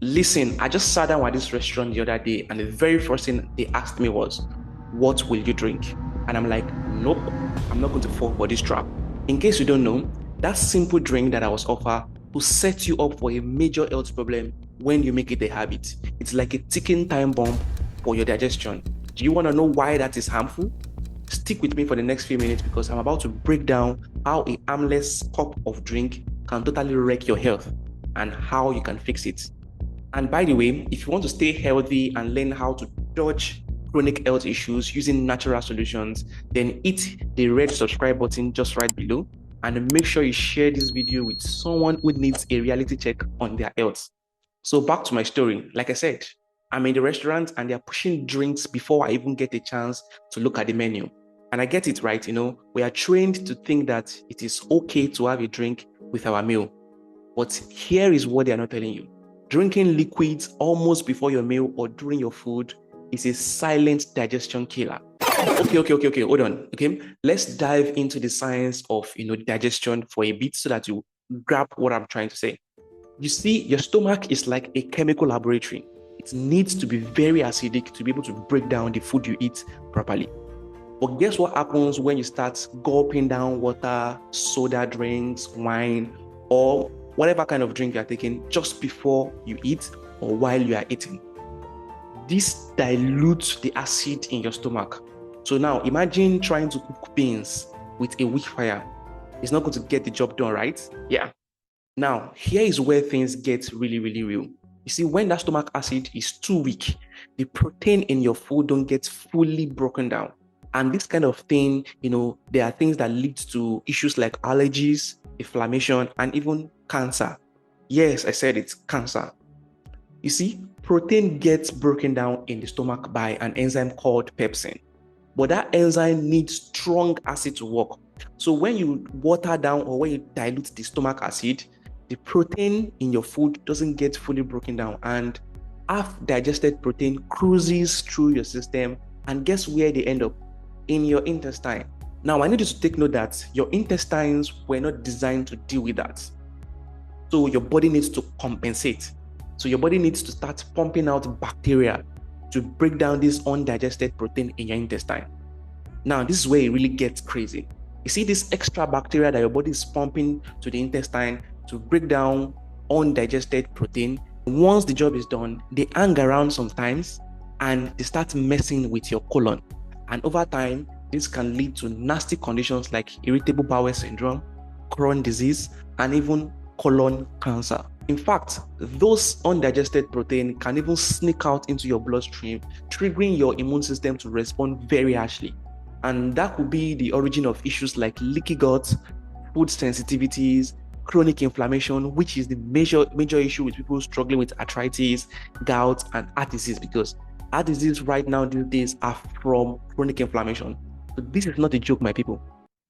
Listen, I just sat down at this restaurant the other day, and the very first thing they asked me was, "What will you drink?" And I'm like, "Nope, I'm not going to fall for this trap." In case you don't know, that simple drink that I was offered will set you up for a major health problem when you make it a habit. It's like a ticking time bomb for your digestion. Do you want to know why that is harmful? Stick with me for the next few minutes because I'm about to break down how a harmless cup of drink can totally wreck your health and how you can fix it. And by the way, if you want to stay healthy and learn how to dodge chronic health issues using natural solutions, then hit the red subscribe button just right below and make sure you share this video with someone who needs a reality check on their health. So back to my story. Like I said, I'm in the restaurant and they're pushing drinks before I even get a chance to look at the menu. And I get it right, we are trained to think that it is okay to have a drink with our meal. But here is what they are not telling you. Drinking liquids almost before your meal or during your food is a silent digestion killer. Okay. Hold on. Okay. Let's dive into the science of digestion for a bit so that you grab what I'm trying to say. You see, your stomach is like a chemical laboratory. It needs to be very acidic to be able to break down the food you eat properly. But guess what happens when you start gulping down water, soda drinks, wine, or whatever kind of drink you're taking just before you eat or while you are eating? This dilutes the acid in your stomach. So now imagine trying to cook beans with a weak fire. It's not going to get the job done, right? Yeah. Now, here is where things get really, really real. You see, when that stomach acid is too weak, the protein in your food don't get fully broken down. And this kind of thing, there are things that lead to issues like allergies, inflammation, and even cancer. Yes, I said it's cancer. You see, protein gets broken down in the stomach by an enzyme called pepsin. But that enzyme needs strong acid to work. So when you water down or when you dilute the stomach acid, the protein in your food doesn't get fully broken down, and half digested protein cruises through your system, and guess where they end up? In your intestine. Now, I need you to take note that your intestines were not designed to deal with that. So your body needs to compensate. So your body needs to start pumping out bacteria to break down this undigested protein in your intestine. Now, this is where it really gets crazy. You see this extra bacteria that your body is pumping to the intestine to break down undigested protein. Once the job is done, they hang around sometimes and they start messing with your colon. And over time, this can lead to nasty conditions like irritable bowel syndrome, Crohn's disease, and even colon cancer. In fact, those undigested protein can even sneak out into your bloodstream, triggering your immune system to respond very harshly. And that could be the origin of issues like leaky gut, food sensitivities, chronic inflammation, which is the major issue with people struggling with arthritis, gout, and heart disease, because heart disease right now these days are from chronic inflammation. So this is not a joke, my people.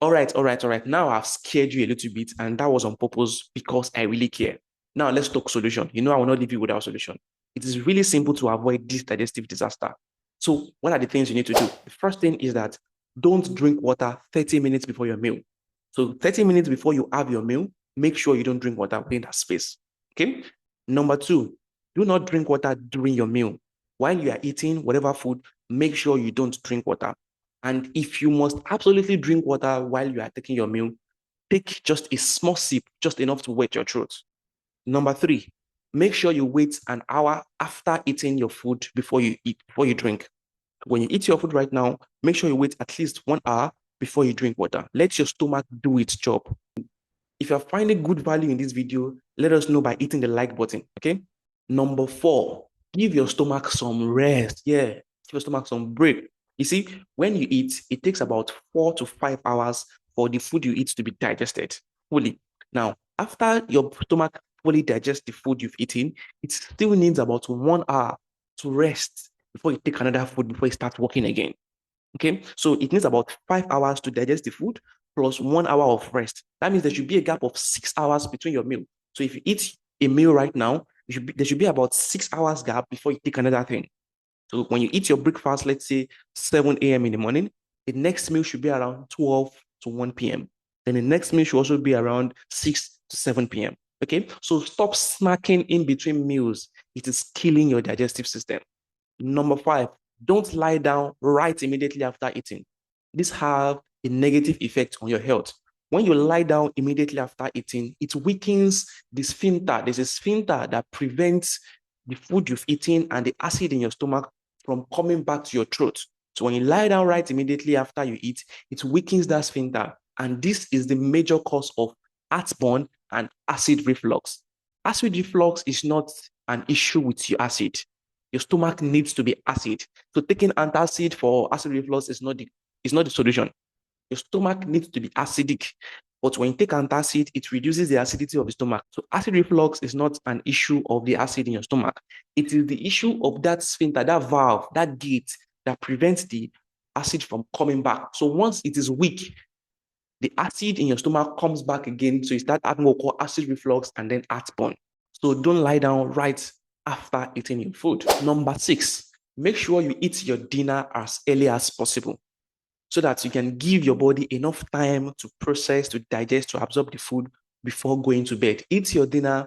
All right. Now I've scared you a little bit, and that was on purpose because I really care. Now let's talk solution. I will not leave you without a solution. It is really simple to avoid this digestive disaster. So what are the things you need to do? The first thing is that don't drink water 30 minutes before your meal. So 30 minutes before you have your meal, make sure you don't drink water within that space. Okay. Number two, do not drink water during your meal. While you are eating whatever food, make sure you don't drink water. And if you must absolutely drink water while you are taking your meal, take just a small sip, just enough to wet your throat. Number three, make sure you wait an hour after eating your food before you drink. When you eat your food right now, make sure you wait at least 1 hour before you drink water. Let your stomach do its job. If you're finding good value in this video, let us know by hitting the like button, okay? Number four, give your stomach some rest. Yeah, give your stomach some break. You see, when you eat, it takes about 4 to 5 hours for the food you eat to be digested fully. Now, after your stomach fully digests the food you've eaten, it still needs about 1 hour to rest before you take another food before you start working again. Okay, so it needs about 5 hours to digest the food plus 1 hour of rest. That means there should be a gap of 6 hours between your meal. So if you eat a meal right now, there should be about 6 hours gap before you take another thing. So when you eat your breakfast, let's say 7 a.m. in the morning, the next meal should be around 12 to 1 p.m. Then the next meal should also be around 6 to 7 p.m. Okay, so stop snacking in between meals. it is killing your digestive system. Number 5, don't lie down right immediately after eating. This have a negative effect on your health. When you lie down immediately after eating, it weakens the sphincter. There's a sphincter that prevents the food you've eaten and the acid in your stomach from coming back to your throat. So when you lie down right immediately after you eat, it weakens that sphincter. And this is the major cause of heartburn and acid reflux. Acid reflux is not an issue with your acid. Your stomach needs to be acid. So taking antacid for acid reflux is not the solution. Your stomach needs to be acidic. But when you take antacid, it reduces the acidity of the stomach. So acid reflux is not an issue of the acid in your stomach. It is the issue of that sphincter, that valve, that gate that prevents the acid from coming back. So once it is weak, the acid in your stomach comes back again. So you start having what we call acid reflux and then heartburn. So don't lie down right after eating your food. Number 6, make sure you eat your dinner as early as possible so that you can give your body enough time to process, to digest, to absorb the food before going to bed. Eat your dinner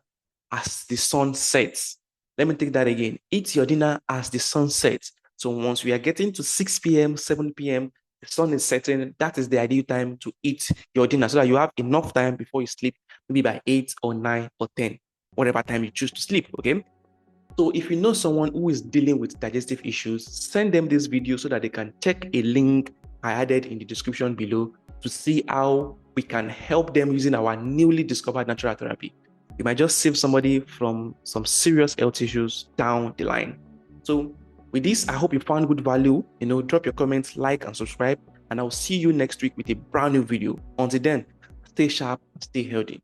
as the sun sets. Let me take that again. Eat your dinner as the sun sets. So once we are getting to 6 p.m., 7 p.m., the sun is setting, that is the ideal time to eat your dinner so that you have enough time before you sleep, maybe by 8 or 9 or 10, whatever time you choose to sleep, okay? So if you know someone who is dealing with digestive issues, send them this video so that they can check a link I added in the description below to see how we can help them using our newly discovered natural therapy. You might just save somebody from some serious health issues down the line. So with this, I hope you found good value. Drop your comments, like, and subscribe, and I'll see you next week with a brand new video. Until then, stay sharp, stay healthy.